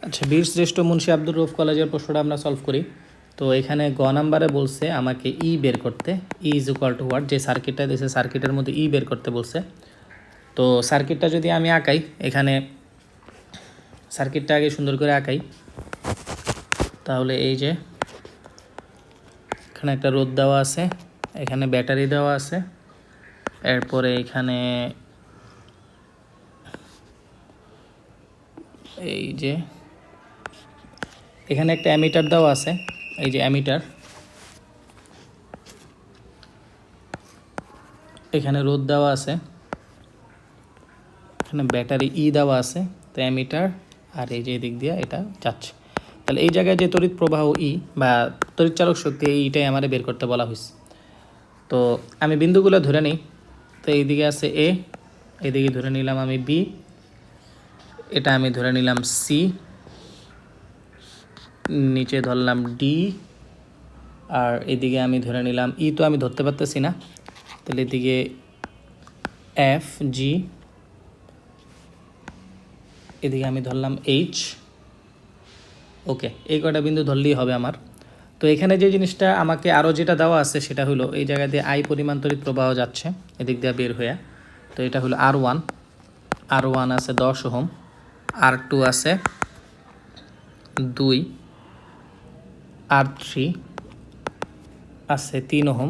আচ্ছা, বীরশ্রেষ্ঠ মুন্সী আব্দুর রউফ কলেজের প্রশ্নটা আমরা সলভ করি। তো এখানে গ নাম্বারে বলছে আমাকে ই বের করতে, ই ইজ ইকুয়াল টু হোয়াট, যে সার্কিটটা দিয়েছে সার্কিটের মধ্যে ই বের করতে বলছে। তো সার্কিটটা যদি আমি আঁকাই, এখানে সার্কিটটা আগে সুন্দর করে আঁকাই, তাহলে এই যে এখানে একটা রোদ দেওয়া আছে, এখানে ব্যাটারি দেওয়া আছে, এরপরে এখানে এই যে এখানে একটা অ্যামিটার দেওয়া আছে, এই যে অ্যামিটার, এখানে রোদ দেওয়া আছে, এখানে ব্যাটারি ই দেওয়া আছে, তো অ্যামিটার আর এই যে দিক দিয়ে এটা যাচ্ছে। তাহলে এই জায়গায় যে তড়িৎ প্রবাহ ই বা তড়িৎ চালক শক্তি, এইটাই আমার বের করতে বলা হয়েছে। তো আমি বিন্দুগুলো ধরে নিই। তো এইদিকে আছে এ, এইদিকে ধরে নিলাম আমি বি, এটা আমি ধরে নিলাম সি, নিচে ধরলাম ডি, আর এদিকে আমি ধরে নিলাম ই, তো আমি ধরতে পারতেছি না, তাহলে এদিকে এফ জি, এদিকে আমি ধরলাম এইচ। ওকে, এই কয়টা বিন্দু ধরলেই হবে আমার। তো এখানে যে জিনিসটা আমাকে আরও যেটা দেওয়া আছে সেটা হলো এই জায়গা দিয়ে আই পরিমাণ তড়িৎ প্রবাহ যাচ্ছে এদিক দিয়ে বের হয়ে। তো এটা হলো আর ওয়ান আছে 10 ওহম, আর2 আছে 2, আর3 আছে 3 ওহম।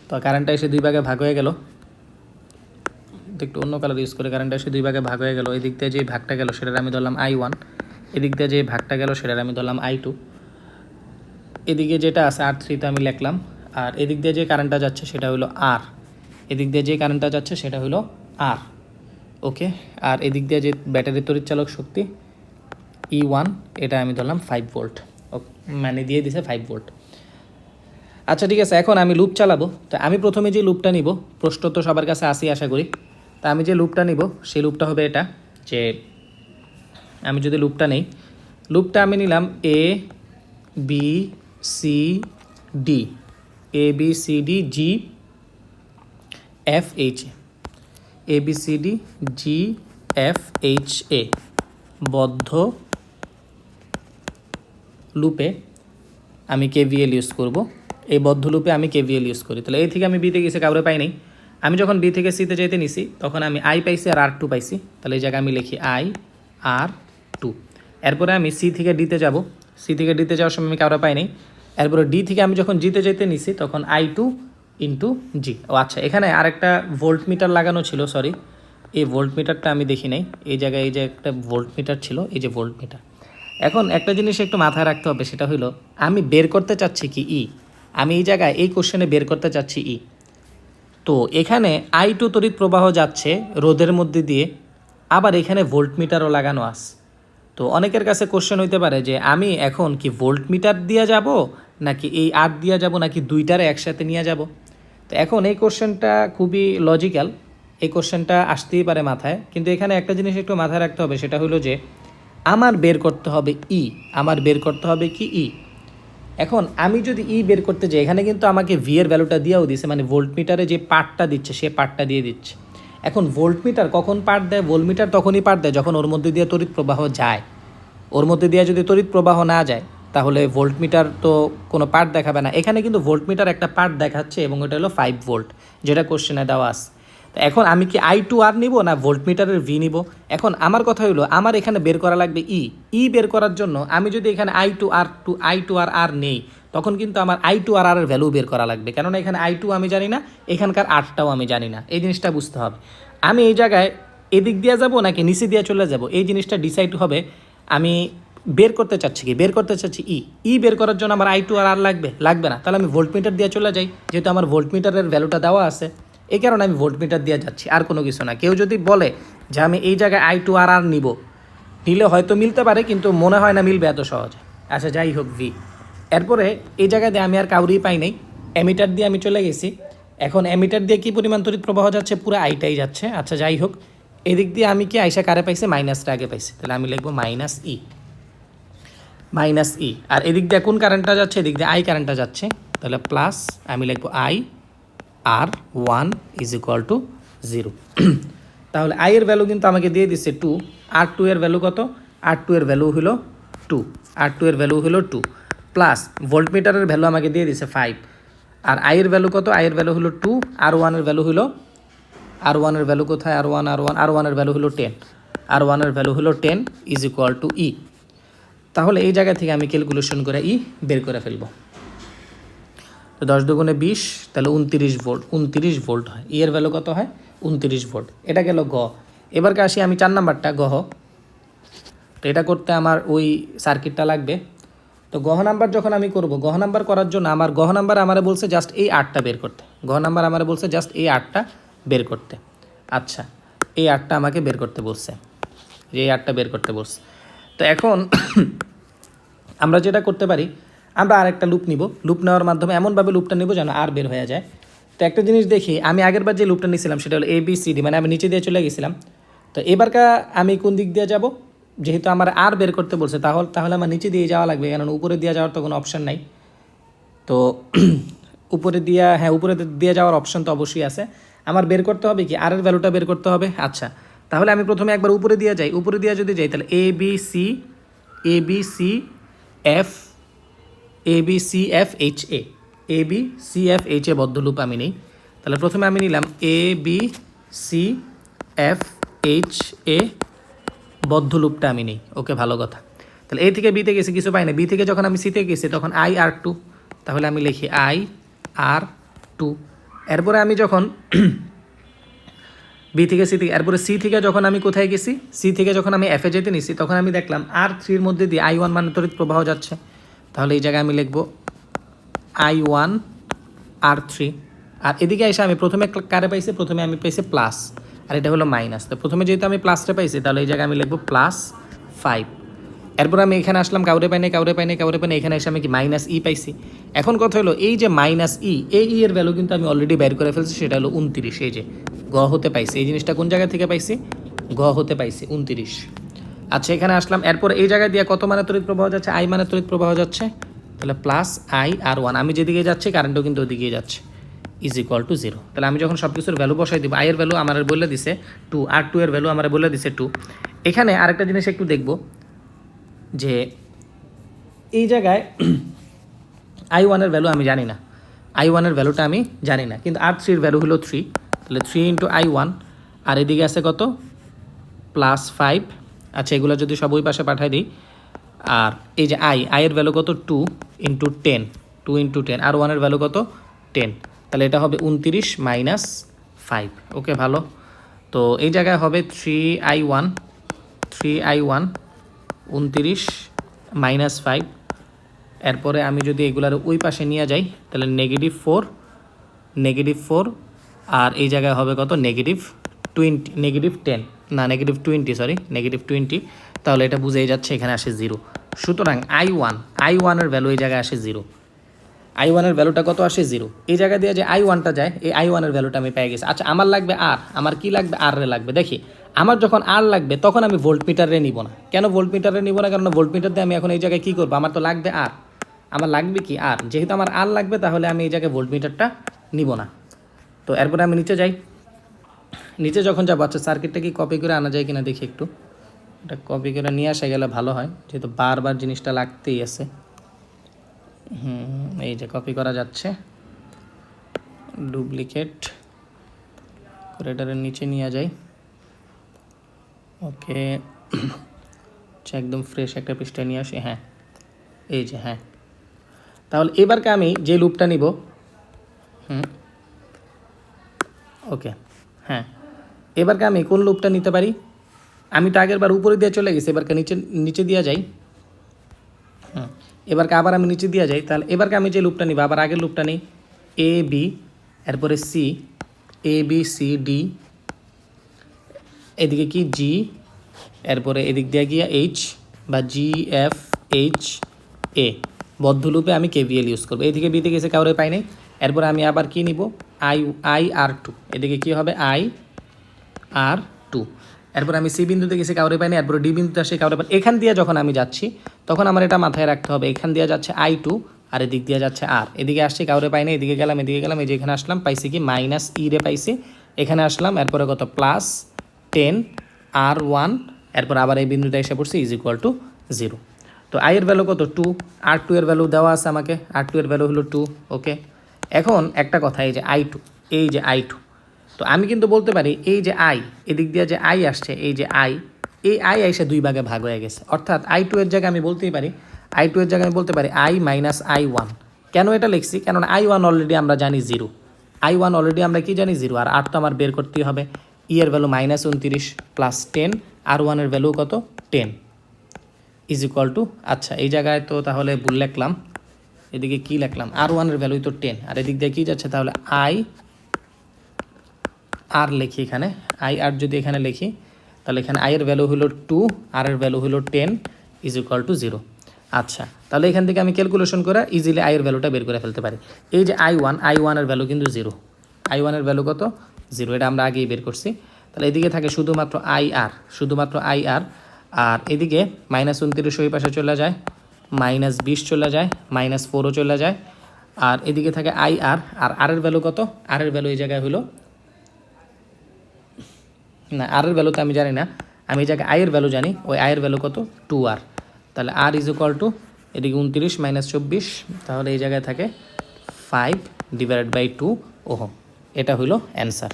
তো কারেন্টটা এসে 2 ভাগে ভাগ হয়ে গেল, একটু অন্য কালার ইউজ করে, কারেন্টটা এসে 2 ভাগে ভাগ হয়ে গেল। এদিক দিয়ে যে ভাগটা গেল সেটার আমি ধরলাম I1, এদিক দিয়ে যে ভাগটা গেল সেটার আমি ধরলাম I2। এদিকে যেটা আছে আর3 তো আমি লিখলাম, আর এদিক দিয়ে যে কারেন্টটা যাচ্ছে সেটা হলো আর, এদিক দিয়ে যে কারেন্টটা যাচ্ছে সেটা হলো আর। ওকে, আর এদিক দিয়ে যে ব্যাটারি তড়িৎচালক শক্তি E1, এটা আমি ধরলাম 5 ভোল্ট, মানে দিয়ে দিছে 5 ভোল্ট। আচ্ছা ঠিক আছে, এখন আমি লুপ চালাবো। তো আমি প্রথমে যে লুপটা নিব, প্রশ্ন তো সবার কাছে আসি আশা করি। তা আমি যে লুপটা নিব সেই লুপটা হবে এটা, যে আমি যদি লুপটা নেই, লুপটা আমি নিলাম A B C D, A B C D G F H A B C D G F H A, বদ্ধ লুপে আমি কেভিএল ইউজ করব। এই বদ্ধ লুপে আমি কেভিএল ইউজ করি। তাহলে এই থেকে আমি বিতে গেছি, কাউরে পাই নাই। আমি যখন বি থেকে সিতে যেতে নিছি তখন আমি আই পাইছি আর আর টু পাইছি। তাহলে এই জায়গায় আমি লিখি আই আর টু। এরপরে আমি সি থেকে ডিতে যাব, সি থেকে ডিতে যাওয়ার সময় আমি কাউরে পাই নাই। এরপরে ডি থেকে আমি যখন জিতে যেতে নিছি তখন I2 ইন্টু জি। ও আচ্ছা, এখানে আরেকটা ভোল্ট মিটার লাগানো ছিল, সরি, এই ভোল্ট মিটারটা আমি দেখি নাই। এই জায়গায় এই যে একটা ভোল্ট মিটার ছিল, এই যে ভোল্ট মিটার। এখন একটা জিনিস একটু মাথায় রাখতে হবে, সেটা হলো আমি বের করতে চাচ্ছি কি ই, আমি এই জায়গায় এই কোশ্চেনে বের করতে চাচ্ছি ই। তো এখানে I2 তড়িৎ প্রবাহ যাচ্ছে রোদের মধ্যে দিয়ে, আবার এখানে ভোল্টমিটারও লাগানো আছে। তো অনেকের কাছে কোশ্চেন হইতে পারে যে আমি এখন কি ভোল্টমিটার দিয়ে যাব, নাকি এই আর দিয়ে যাব, নাকি দুইটারে একসাথে নিয়ে যাব। তো এখন এই কোশ্চেনটা খুবই লজিক্যাল, এই কোশ্চেনটা আসতেই পারে মাথায়, কিন্তু এখানে একটা জিনিস একটু মাথায় রাখতে হবে, সেটা হলো যে আমার বের করতে হবে ই, আমার বের করতে হবে কি ই। এখন আমি যদি ই বের করতে যাই, এখানে কিন্তু আমাকে ভি এর ভ্যালুটা দিয়েও দিছে, মানে ভোল্টমিটারে যে পার্টটা দিচ্ছে সে পার্টটা দিয়ে দিচ্ছে। এখন ভোল্টমিটার কখন পার্ট দেয়, ভোল্টমিটার তখনই পার্ট দেয় যখন ওর মধ্যে দিয়ে তড়িৎ প্রবাহ যায়। ওর মধ্যে দিয়ে যদি তড়িৎ প্রবাহ না যায় তাহলে ভোল্টমিটার তো কোনো পার্ট দেখাবে না। এখানে কিন্তু ভোল্টমিটার একটা পার্ট দেখাচ্ছে এবং এটা হলো 5 ভোল্ট, যেটা কোশ্চেনে দেওয়া আছে। তো এখন আমি কি I2 আর নিব না ভোল্টমিটারের ভি নিব? এখন আমার কথা হলো আমার এখানে বের করা লাগবে ই বের করার জন্য আমি যদি এখানে I2 আর আর নেই, তখন কিন্তু আমার I2 আর এর ভ্যালু বের করা লাগবে, কেননা এখানে I2 আমি জানি না, এখানকার আরটাও আমি জানি না। এই জিনিসটা বুঝতে হবে। আমি এই জায়গায় এদিক দিয়ে যাব নাকি নিচে দিয়ে চলে যাব, এই জিনিসটা ডিসাইড হবে। আমি বের করতে চাচ্ছি কি, বের করতে চাচ্ছি ই বের করার জন্য আমার I2 আর আর লাগবে না, তাহলে আমি ভোল্টমিটার দিয়ে চলে যাই, যেহেতু আমার ভোল্টমিটারের ভ্যালুটা দেওয়া আছে। এই কারণে আমি ভোল্টমিটার দিয়ে যাচ্ছি, আর কোনো কিছু না। কেউ যদি বলে যে আমি এই জায়গায় I2 আর আর নিব, নিলে হয়তো মিলতে পারে, কিন্তু মনে হয় না মিলবে এত সহজে। আচ্ছা যাই হোক, ভি। এরপরে এই জায়গায় দিয়ে আমি আর কাউরেই পাই নাই, অ্যামিটার দিয়ে আমি চলে গেছি। এখন অ্যামিটার দিয়ে কী পরিমাণ তড়িৎ প্রবাহ যাচ্ছে, পুরো আইটাই যাচ্ছে। আচ্ছা যাই হোক, এদিক দিয়ে আমি কি আইসা কারে পাইছি, মাইনাসটা আগে পাইছি, তাহলে আমি লিখবো মাইনাস ই। আর এদিক দিয়ে কোন কারেন্টটা যাচ্ছে, এদিক দিয়ে আই কারেন্টটা যাচ্ছে, তাহলে প্লাস আমি লিখবো I R 1 is equal to 0। তাহলে আই এর ভ্যালু কিন্তু আমাকে দিয়ে দিচ্ছে 2, আর 2 এর ভ্যালু কত, R2 এর ভ্যালু হলো 2, R2 এর ভ্যালু হলো 2 প্লাস ভোল্টমিটারের ভ্যালু আমাকে দিয়ে দিছে 5, আর I এর ভ্যালু কত, I এর ভ্যালু হলো 2, R1 এর ভ্যালু হলো, R1 এর ভ্যালু কোথায়, R1 এর ভ্যালু হলো 10, R1 এর ভ্যালু হলো 10 ইজ ইকুয়াল টু E। তাহলে এই জায়গা থেকে আমি ক্যালকুলেশন করে E বের করে ফেলবো। তো 10 দুগুণে 20, তাহলে 29 ভোল্ট হয়। E এর ভ্যালু কত হয়, 29 ভোল্ট। এটা গেল গ। এবারকে আসি আমি 4 নাম্বারটা গহ। তো এটা করতে আমার ওই সার্কিটটা লাগবে। তো গহ নাম্বার যখন আমি করব, গহ নাম্বার করার জন্য আমার গহ নাম্বার আমারে বলছে জাস্ট এই 8টা বের করতে। গহ নাম্বার আমারে বলছে জাস্ট এই 8টা বের করতে। আচ্ছা, এই 8টা আমাকে বের করতে বলছে, যে এই 8টা বের করতে বলছে। তো এখন আমরা যেটা করতে পারি, আমরা আরেকটা লুপ নিব। লুপ নেওয়ার মাধ্যমে এমনভাবে লুপটা নেব যেন আর বের হয়ে যায়। তো একটা জিনিস দেখি, আমি আগেরবার যে লুপটা নিয়েছিলাম সেটা হলো ABCD, মানে আমি নিচে দিয়ে চলে গেছিলাম। তো এবারকা আমি কোন দিক দিয়ে যাব, যেহেতু আমার আর বের করতে বলছে তাহলে আমার নিচে দিয়ে যাওয়া লাগবে, কারণ উপরে দিয়ে যাওয়ার তো কোনো অপশান নাই। তো উপরে দিয়ে যাওয়ার অপশান তো অবশ্যই আছে। আমার বের করতে হবে কি, আর এর ভ্যালুটা বের করতে হবে। আচ্ছা, তাহলে আমি প্রথমে একবার উপরে দিয়ে যাই। উপরে দিয়ে যদি যাই তাহলে ABCFHA বদ্ধ লুপ আমি নেই। তাহলে প্রথমে আমি নিলাম ABCFHA বদ্ধ লুপটা আমি নেই। ওকে, ভালো কথা। তাহলে A থেকে বিতে গেছি, কিছু পাই না। বি থেকে যখন আমি সিতে গেছি তখন IR2, তাহলে আমি লিখি IR2। এরপরে আমি যখন বি থেকে সি থেকে, এরপরে সি থেকে যখন আমি কোথায় গেছি, সি থেকে যখন আমি এফে যেতে নিছি তখন আমি দেখলাম R3-র মধ্যে দিয়ে I1 মানে তড়িৎ প্রবাহ যাচ্ছে। তাহলে এই জায়গায় আমি লিখব I1 R3। আর এদিকে এসে আমি প্রথমে কারে পাইছি, প্রথমে আমি পাইছি প্লাস, আর এটা হলো মাইনাস। তো প্রথমে যেহেতু আমি প্লাসটা পাইছি তাহলে এই জায়গায় আমি লিখব +5। এরপর আমি এখানে আসলাম, কাউরে পাইনি, এখানে এসে আমি কি -E পাইছি। এখন কথা হলো এই যে -E, এই E এর ভ্যালু কিন্তু আমি অলরেডি বের করে ফেলছি, সেটা হলো 29। এই যে গ হতে পাইছি, এই জিনিসটা কোন জায়গা থেকে পাইছি, গ হতে পাইছি 29। আচ্ছা, এখানে আসলাম। এরপর এই জায়গায় দিয়ে কত মানে তড়িৎ প্রবাহ যাচ্ছে, I মানে তড়িৎ প্রবাহ যাচ্ছে, তাহলে +IR1। আমি যেদিকে যাচ্ছি কারেন্টও কিন্তু ওদিকে যাচ্ছে, ইজ ইকুয়াল টু 0। তাহলে আমি যখন সব কিছুর ভ্যালু বসাই দিব, I এর ভ্যালু আমার বলে দিছে 2, R2 এর ভ্যালু আমার বলে দিছে 2। এখানে আরেকটা জিনিস একটু দেখব যে এই জায়গায় I1 এর ভ্যালু আমি জানি না, I1 এর ভ্যালুটা আমি জানি না, কিন্তু R3-র ভ্যালু হলো 3। তাহলে 3 × I1, আর এদিকে আছে কত, +5। আচ্ছা, এগুলো যদি সব ওই পাশে পাঠাই দিই, আর এই যে I এর ভ্যালু কত, 2 × 10, 2 × 10, আর 1 এর ভ্যালু কত, 10। তাহলে এটা হবে 29 - 5। ওকে, ভালো। তো এই জায়গায় হবে 3I1 29 - 5। এরপরে আমি যদি এগুলার ওই পাশে নিয়ে যাই তাহলে -4, আর এই জায়গায় হবে কত, -10, না -20, সরি -20। তাহলে এটা বুঝেই যাচ্ছে এখানে আসে 0। সুতরাং I1 এর ভ্যালু এই জায়গায় আসে 0। I1 এর ভ্যালুটা কত আসে, 0। এই জায়গা দিয়ে যে I1টা যায়, এই I1 এর ভ্যালুটা আমি পেয়ে গেছি। আচ্ছা, আমার লাগবে আর, আমার কি লাগবে, আর রে লাগবে। দেখি, আমার যখন আর লাগবে তখন আমি ভোল্টমিটারে নিব না। কেন ভোল্টমিটারে নিব না, কারণ ভোল্টমিটার দিয়ে আমি এখন এই জায়গায় কী করবো, আমার তো লাগবে আর, আমার লাগবে কি আর। যেহেতু আমার আর লাগবে তাহলে আমি এই জায়গায় ভোল্টমিটারটা নিব না। তো এরপরে আমি নিচে যাই। নিচে যখন যাবো, আচ্ছা সার্কিটটা কি কপি করে আনা যায় কিনা দেখি একটু। এটা কপি করে নিয়ে আসা গেলে ভালো হয়, যেহেতু বারবার জিনিসটা লাগতেই আছে। এই যে কপি করা যাচ্ছে, ডুপ্লিকেট করে এটার নিচে নিয়ে যাই। ওকে, আচ্ছা একদম ফ্রেশ একটা পৃষ্ঠায় নিয়ে আসি। হ্যাঁ, এই যে, হ্যাঁ। তাহলে এবারকে আমি যে লুপটা নিব, ওকে, হ্যাঁ, এবারকে আমি কোন লুপটা নিতে পারি, আমি তো আগের বার উপরে দিয়ে চলে গেছি, এবারকে নিচে দিয়ে যাই। এবারকে আবার আমি নিচে দিয়ে যাই। তাহলে এবারকে আমি যে লুপটা নিব, আবার আগের লুপটা নিই, AB, এরপরে C, ABCD, এদিকে কি G, এরপরে এদিক দিয়ে গিয়ে H বা GFHA বদ্ধ লুপে আমি KVL ইউজ করবো। এদিকে বিতে গেছে, কাউরে পাই নাই। এরপরে আমি আবার কি নিব, IR2, এদিকে কি হবে, IR2। এরপর আমি সি বিন্দুতে গেছি, কাউরে পাইনি। এরপর ডি বিন্দুতে আসি, কাউরে পাই। এখান দিয়ে যখন আমি যাচ্ছি তখন আমার এটা মাথায় রাখতে হবে, এখান দিয়ে যাচ্ছে I2 আর এদিক দিয়ে যাচ্ছে R। এদিকে আসছি, কাউরে পাইনি, এদিকে গেলাম, এই যে এখানে আসলাম, পাইছি কি -E রে পাইছি। এখানে আসলাম, এরপরে কত, +10 R1 এরপর আবার এই বিন্দুতে এসে পড়ছি ইজ ইকুয়াল টু 0। তো আই এর ভ্যালু কত 2, আর টু এর ভ্যালু দেওয়া আছে আমাকে, আর টু এর ভ্যালু হলো 2। ওকে, এখন একটা কথা, এই যে I2, এই যে I2, তো আমি কিন্তু বলতে পারি এই যে আই, এদিক দিয়ে যে আই আসছে, এই যে আই, এই আই এসে 2 ভাগে ভাগ হয়ে গেছে, অর্থাৎ I2 এর জায়গায় আমি বলতেই পারি, I2 এর জায়গায় আমি বলতে পারি I মাইনাস I1। কেন এটা লিখছি, কেননা I1 অলরেডি আমরা জানি 0, I1 অলরেডি আমরা কি জানি 0, আর আর তো আমার বের করতেই হবে। ই এর ভ্যালু -29 প্লাস 10, আর 1 এর ভ্যালু কত 10 ইজ ইকুয়াল টু, আচ্ছা এই জায়গায় তো তাহলে ভুল লিখলাম, এদিকে কি লিখলাম, আর 1 এর ভ্যালুই তো 10, আর এদিক দিয়ে কী যাচ্ছে, তাহলে আই আর লিখি এখানে, আই আর যদি এখানে লিখি, তাহলে এখানে আই এর ভ্যালু হলো 2, আর এর ভ্যালু হলো 10 ইজ ইকুয়াল টু 0। আচ্ছা, তাহলে এখান থেকে আমি ক্যালকুলেশন করে ইজিলি আই এর ভ্যালুটা বের করে ফেলতে পারি। এই যে I1 এর ভ্যালু কিন্তু 0, I1 এর ভ্যালু কত 0, এটা আমরা আগেই বের করছি। তাহলে এদিকে থাকে শুধুমাত্র IR, শুধুমাত্র IR, আর এদিকে -29 ওই পাশে চলে যায়, -20 চলে যায়, -4ও চলে যায়, আর এদিকে থাকে IR, আর আর এর ভ্যালু কত, আর এর ভ্যালু এই জায়গায় হলো না, আর এর ভ্যালু তো আমি জানি না, আমি এই জায়গায় আই এর ভ্যালু জানি, ওই আই এর ভ্যালু কত 2R। তাহলে আর ইজ ইকুয়াল টু এদিকে 29 - 24, তাহলে এই জায়গায় থাকে 5/2 ওহম। এটা হলো অ্যান্সার।